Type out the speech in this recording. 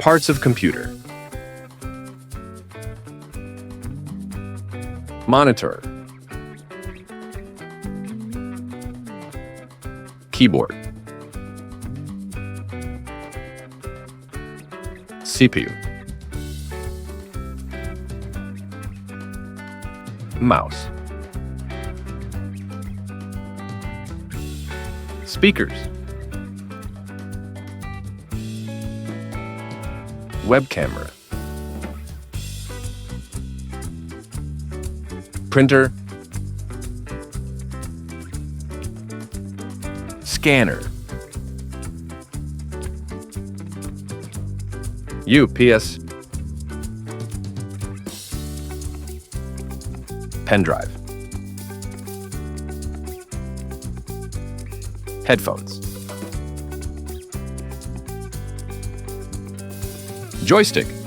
Parts of computer. Monitor. Keyboard. CPU. Mouse. Speakers. Web camera. Printer. Scanner. UPS. Pen drive. Headphones. Joystick.